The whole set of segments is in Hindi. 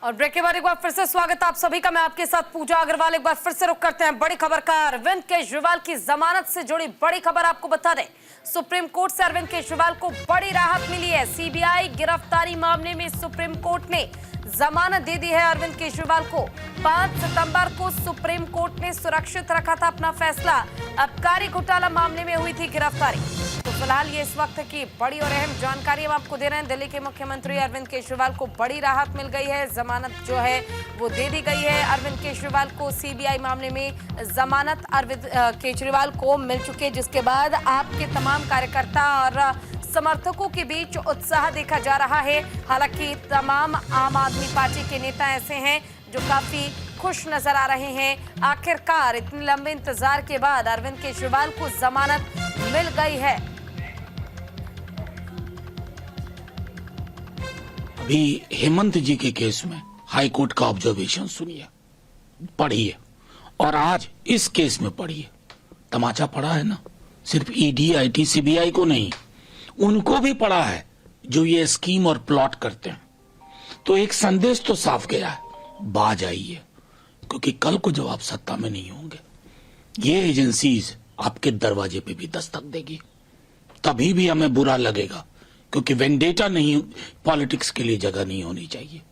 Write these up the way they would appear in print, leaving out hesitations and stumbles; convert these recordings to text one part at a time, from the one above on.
और ब्रेक के बाद एक बार फिर से स्वागत आप सभी का। मैं आपके साथ पूजा अग्रवाल। एक बार फिर से रुक करते हैं बड़ी खबर का। अरविंद केजरीवाल की जमानत से जुड़ी बड़ी खबर आपको बता दें। सुप्रीम कोर्ट से अरविंद केजरीवाल को बड़ी राहत मिली है। सीबीआई गिरफ्तारी मामले में सुप्रीम कोर्ट ने जमानत दे दी है अरविंद केजरीवाल को। 5 सितंबर को सुप्रीम कोर्ट ने सुरक्षित रखा था अपना फैसला। आबकारी घोटाला मामले में हुई थी गिरफ्तारी। तो फिलहाल ये इस वक्त की बड़ी और अहम जानकारी हम आपको दे रहे हैं। दिल्ली के मुख्यमंत्री अरविंद केजरीवाल को बड़ी राहत मिल गई है। जमानत जो है वो दे दी गई है। अरविंद केजरीवाल को सीबीआई मामले में जमानत अरविंद केजरीवाल को मिल चुकी है, जिसके बाद आपके तमाम कार्यकर्ता और समर्थकों के बीच उत्साह देखा जा रहा है। हालांकि तमाम आम आदमी पार्टी के नेता ऐसे हैं जो काफी खुश नजर आ रहे हैं। आखिरकार इतने लंबे इंतजार के बाद अरविंद केजरीवाल को जमानत मिल गई है। अभी हेमंत जी के केस में हाई कोर्ट का ऑब्जर्वेशन सुनिए, पढ़िए, और आज इस केस में पढ़िए। तमाचा पड़ा है ना, सिर्फ ईडी, आईटी, सीबीआई को नहीं, उनको भी पड़ा है जो ये स्कीम और प्लॉट करते हैं। तो एक संदेश तो साफ गया है, बाज आइए, क्योंकि कल को जब आप सत्ता में नहीं होंगे, ये एजेंसीज आपके दरवाजे पे भी दस्तक देगी। तभी भी हमें बुरा लगेगा, क्योंकि वेंडेटा नहीं, पॉलिटिक्स के लिए जगह नहीं होनी चाहिए।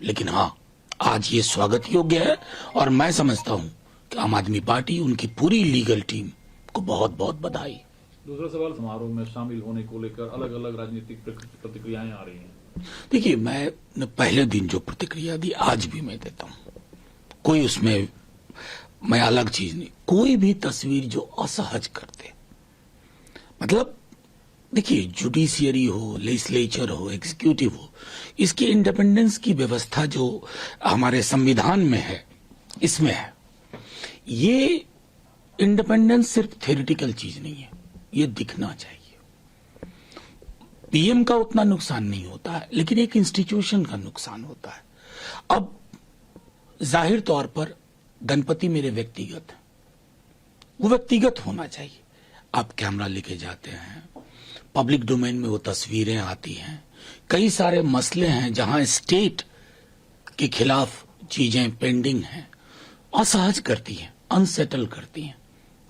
लेकिन हाँ, आज ये स्वागत योग्य है और मैं समझता हूं कि आम आदमी पार्टी, उनकी पूरी लीगल टीम को बहुत बहुत बधाई। दूसरा सवाल, समारोह में शामिल होने को लेकर अलग अलग राजनीतिक प्रतिक्रियाएं आ रही हैं। देखिए, मैं पहले दिन जो प्रतिक्रिया दी आज भी मैं देता हूं। कोई उसमें मैं अलग चीज नहीं। कोई भी तस्वीर जो असहज करते, मतलब देखिए, जुडिशियरी हो, लेजिस्लेचर हो, एग्जीक्यूटिव हो, इसकी इंडिपेंडेंस की व्यवस्था जो हमारे संविधान में है, इसमें है। ये इंडिपेंडेंस सिर्फ थ्योरेटिकल चीज नहीं है, ये दिखना चाहिए। पीएम का उतना नुकसान नहीं होता है, लेकिन एक इंस्टीट्यूशन का नुकसान होता है। अब जाहिर तौर पर गणपति मेरे व्यक्तिगत है, वो व्यक्तिगत होना चाहिए। आप कैमरा लेके जाते हैं, पब्लिक डोमेन में वो तस्वीरें आती हैं, कई सारे मसले हैं जहां स्टेट के खिलाफ चीजें पेंडिंग हैं, असहज करती हैं, अनसेटल करती हैं।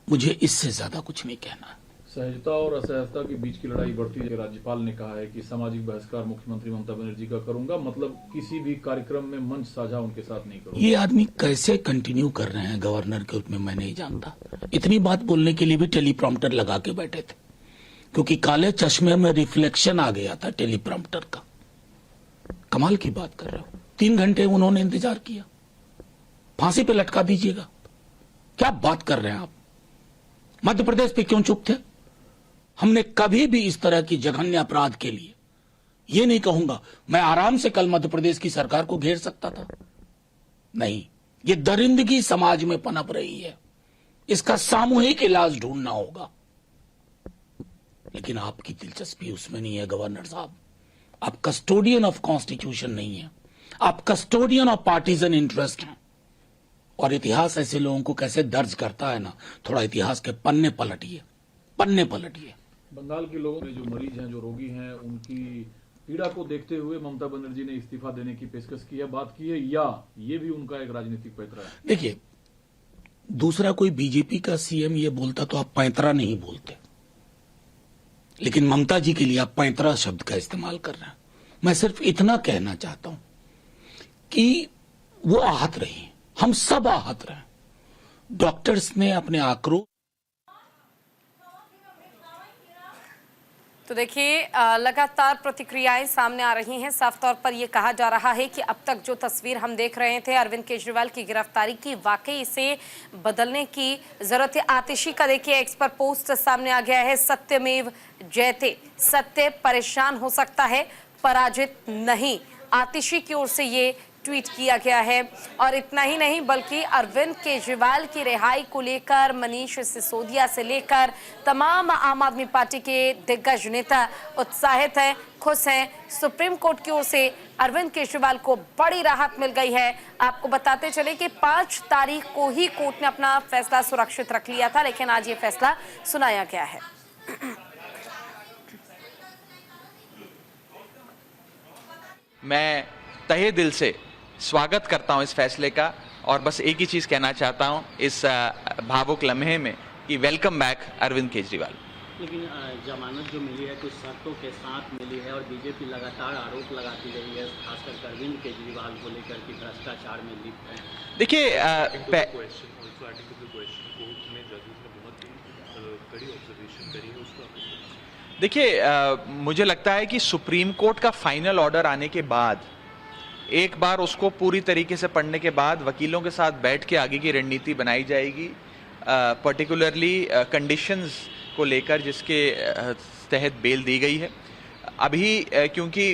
मुझे इससे ज्यादा कुछ नहीं कहना। सहजता और असहजता के बीच की लड़ाई बढ़ती है। राज्यपाल ने कहा है कि सामाजिक बहिष्कार मुख्यमंत्री ममता बनर्जी का करूंगा, मतलब किसी भी कार्यक्रम में मंच साझा उनके साथ नहीं करूंगा। ये आदमी कैसे कंटिन्यू कर रहे हैं गवर्नर के रूप में, मैं नहीं जानता। इतनी बात बोलने के लिए भी टेलीप्रॉम्प्टर लगा के बैठे थे, क्योंकि काले चश्मे में रिफ्लेक्शन आ गया था टेलीप्रॉम्प्टर का। कमाल की बात कर रहे हो। 3 घंटे उन्होंने इंतजार किया। फांसी पे लटका दीजिएगा। क्या बात कर रहे हैं आप? मध्य प्रदेश पे क्यों चुप थे? हमने कभी भी इस तरह की जघन्य अपराध के लिए, ये नहीं कहूंगा मैं आराम से कल मध्य प्रदेश की सरकार को घेर सकता था, नहीं। ये दरिंदगी समाज में पनप रही है, इसका सामूहिक इलाज ढूंढना होगा। लेकिन आपकी दिलचस्पी उसमें नहीं है गवर्नर साहब। आप कस्टोडियन ऑफ कॉन्स्टिट्यूशन नहीं है, आप कस्टोडियन ऑफ पार्टीजन इंटरेस्ट हैं। और इतिहास ऐसे लोगों को कैसे दर्ज करता है ना, थोड़ा इतिहास के पन्ने पलटिए, पन्ने पलटिए। बंगाल के लोगों में जो मरीज हैं, जो रोगी हैं, उनकी पीड़ा को देखते हुए ममता बनर्जी ने इस्तीफा देने की पेशकश की है, बात की है, या ये भी उनका एक राजनीतिक पैंतरा है? देखिए, दूसरा कोई बीजेपी का सीएम ये बोलता तो आप पैंतरा नहीं बोलते, लेकिन ममता जी के लिए आप पैंतरा शब्द का इस्तेमाल कर रहे हैं। मैं सिर्फ इतना कहना चाहता हूं कि वो आहत रही, हम सब आहत रहे। डॉक्टर्स ने अपने आक्रोश। तो देखिए, लगातार प्रतिक्रियाएं सामने आ रही हैं। साफ तौर पर यह कहा जा रहा है कि अब तक जो तस्वीर हम देख रहे थे अरविंद केजरीवाल की गिरफ्तारी की, वाकई इसे बदलने की जरूरत है। आतिशी का देखिए एक्स पर पोस्ट सामने आ गया है, सत्यमेव जयते, सत्य परेशान हो सकता है, पराजित नहीं। आतिशी की ओर से ये ट्वीट किया गया है। और इतना ही नहीं, बल्कि अरविंद केजरीवाल की रिहाई को लेकर मनीष सिसोदिया से लेकर तमाम आम आदमी पार्टी के दिग्गज नेता उत्साहित हैं, खुश हैं। सुप्रीम कोर्ट की ओर से अरविंद केजरीवाल को बड़ी राहत मिल गई है। आपको बताते चले कि 5 तारीख को ही कोर्ट ने अपना फैसला सुरक्षित रख लिया था, लेकिन आज ये फैसला सुनाया गया है। मैं तहे दिल से स्वागत करता हूं इस फैसले का और बस एक ही चीज कहना चाहता हूं इस भावुक लम्हे में कि वेलकम बैक अरविंद केजरीवाल। लेकिन जमानत जो मिली है कुछ शर्तों के साथ मिली है और बीजेपी लगातार आरोप लगाती रही है, खासकर अरविंद केजरीवाल को लेकर कि भ्रष्टाचार में लिप्त है। देखिए मुझे लगता है कि सुप्रीम कोर्ट का फाइनल ऑर्डर आने के बाद एक बार उसको पूरी तरीके से पढ़ने के बाद वकीलों के साथ बैठ के आगे की रणनीति बनाई जाएगी, पर्टिकुलरली कंडीशंस को लेकर जिसके तहत बेल दी गई है। अभी क्योंकि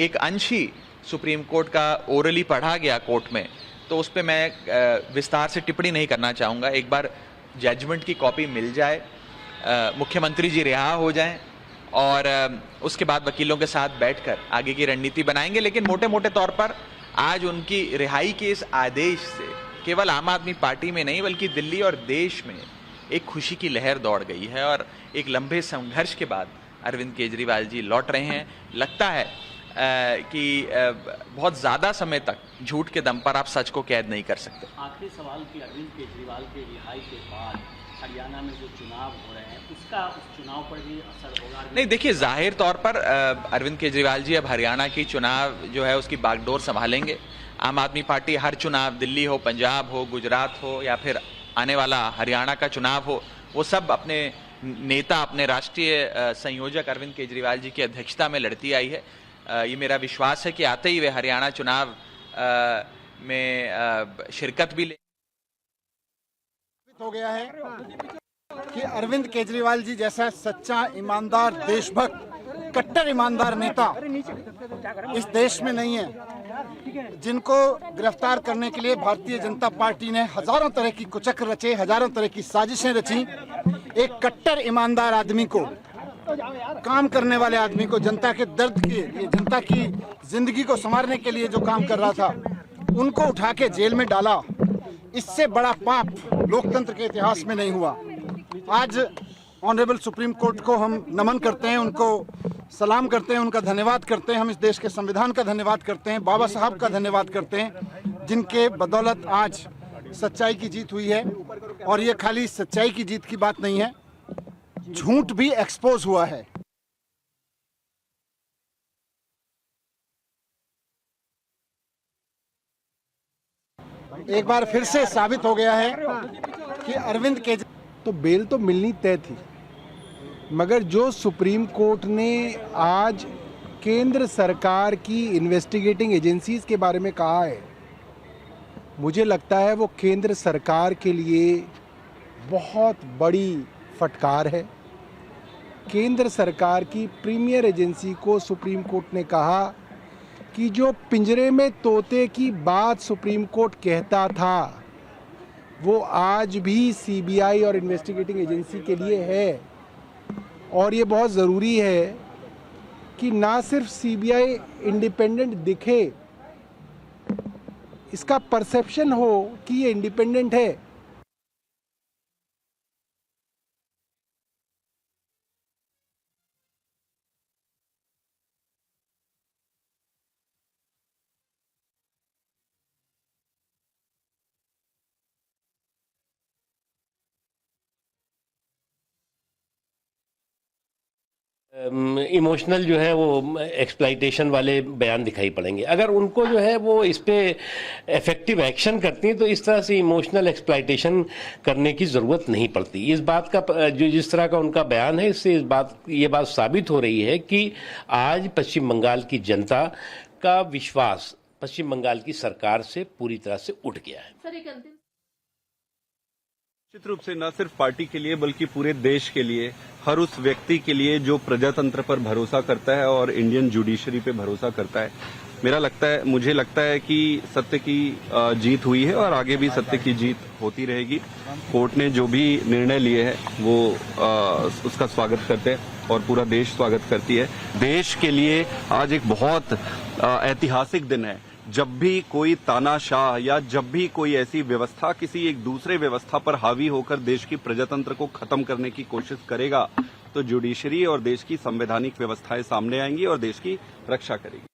एक अंश ही सुप्रीम कोर्ट का ओरली पढ़ा गया कोर्ट में, तो उस पर मैं विस्तार से टिप्पणी नहीं करना चाहूँगा। एक बार जजमेंट की कॉपी मिल जाए, मुख्यमंत्री जी रिहा हो जाएं और उसके बाद वकीलों के साथ बैठकर आगे की रणनीति बनाएंगे। लेकिन मोटे मोटे तौर पर आज उनकी रिहाई के इस आदेश से केवल आम आदमी पार्टी में नहीं बल्कि दिल्ली और देश में एक खुशी की लहर दौड़ गई है और एक लंबे संघर्ष के बाद अरविंद केजरीवाल जी लौट रहे हैं। लगता है कि बहुत ज़्यादा समय तक झूठ के दम पर आप सच को कैद नहीं कर सकते। आखिरी सवाल कि अरविंद केजरीवाल के रिहाई के बाद हरियाणा में जो चुनाव हो रहे हैं उसका उस चुनाव पर भी असर होगा? नहीं, देखिए जाहिर तौर पर अरविंद केजरीवाल जी अब हरियाणा की चुनाव जो है उसकी बागडोर संभालेंगे। आम आदमी पार्टी हर चुनाव, दिल्ली हो, पंजाब हो, गुजरात हो या फिर आने वाला हरियाणा का चुनाव हो, वो सब अपने नेता, अपने राष्ट्रीय संयोजक अरविंद केजरीवाल जी की अध्यक्षता में लड़ती आई है। ये मेरा विश्वास है कि आते ही वे हरियाणा चुनाव में शिरकत भी ले। हो गया है कि अरविंद केजरीवाल जी जैसा सच्चा, ईमानदार, देशभक्त, कट्टर ईमानदार नेता इस देश में नहीं है, जिनको गिरफ्तार करने के लिए भारतीय जनता पार्टी ने हजारों तरह की कुचक्र रचे, हजारों तरह की साजिशें रची। एक कट्टर ईमानदार आदमी को, काम करने वाले आदमी को, जनता के दर्द के लिए, जनता की जिंदगी को संवारने के लिए जो काम कर रहा था, उनको उठा के जेल में डाला। इससे बड़ा पाप लोकतंत्र के इतिहास में नहीं हुआ। आज ऑनरेबल सुप्रीम कोर्ट को हम नमन करते हैं, उनको सलाम करते हैं, उनका धन्यवाद करते हैं। हम इस देश के संविधान का धन्यवाद करते हैं, बाबा साहब का धन्यवाद करते हैं, जिनके बदौलत आज सच्चाई की जीत हुई है। और ये खाली सच्चाई की जीत की बात नहीं है, झूठ भी एक्सपोज हुआ है। एक बार फिर से साबित हो गया है कि अरविंद केजरीवाल तो बेल तो मिलनी तय थी, मगर जो सुप्रीम कोर्ट ने आज केंद्र सरकार की इन्वेस्टिगेटिंग एजेंसीज के बारे में कहा है, मुझे लगता है वो केंद्र सरकार के लिए बहुत बड़ी फटकार है। केंद्र सरकार की प्रीमियर एजेंसी को सुप्रीम कोर्ट ने कहा कि जो पिंजरे में तोते की बात सुप्रीम कोर्ट कहता था वो आज भी सीबीआई और इन्वेस्टिगेटिंग एजेंसी के लिए है। और ये बहुत ज़रूरी है कि ना सिर्फ सीबीआई इंडिपेंडेंट दिखे, इसका परसेप्शन हो कि ये इंडिपेंडेंट है। इमोशनल जो है वो एक्सप्लाइटेशन वाले बयान दिखाई पड़ेंगे। अगर उनको जो है वो इस पे इफेक्टिव एक्शन करती हैं तो इस तरह से इमोशनल एक्सप्लाइटेशन करने की ज़रूरत नहीं पड़ती। इस बात का जो जिस तरह का उनका बयान है, इससे ये बात साबित हो रही है कि आज पश्चिम बंगाल की जनता का विश्वास पश्चिम बंगाल की सरकार से पूरी तरह से उठ गया है। निश्चित रूप से न सिर्फ पार्टी के लिए बल्कि पूरे देश के लिए, हर उस व्यक्ति के लिए जो प्रजातंत्र पर भरोसा करता है और इंडियन जुडिशरी पे भरोसा करता है, मुझे लगता है कि सत्य की जीत हुई है और आगे भी सत्य की जीत होती रहेगी। कोर्ट ने जो भी निर्णय लिए हैं वो उसका स्वागत करते हैं और पूरा देश स्वागत करती है। देश के लिए आज एक बहुत ऐतिहासिक दिन है। जब भी कोई तानाशाह या जब भी कोई ऐसी व्यवस्था किसी एक दूसरे व्यवस्था पर हावी होकर देश की प्रजातंत्र को खत्म करने की कोशिश करेगा तो जुडिशरी और देश की संवैधानिक व्यवस्थाएं सामने आएंगी और देश की रक्षा करेगी।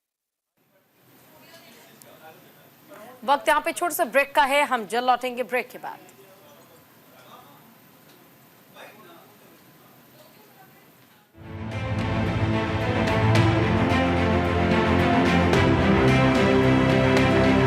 वक्त यहाँ पे छोटे से ब्रेक का है, हम जल्द लौटेंगे ब्रेक के बाद।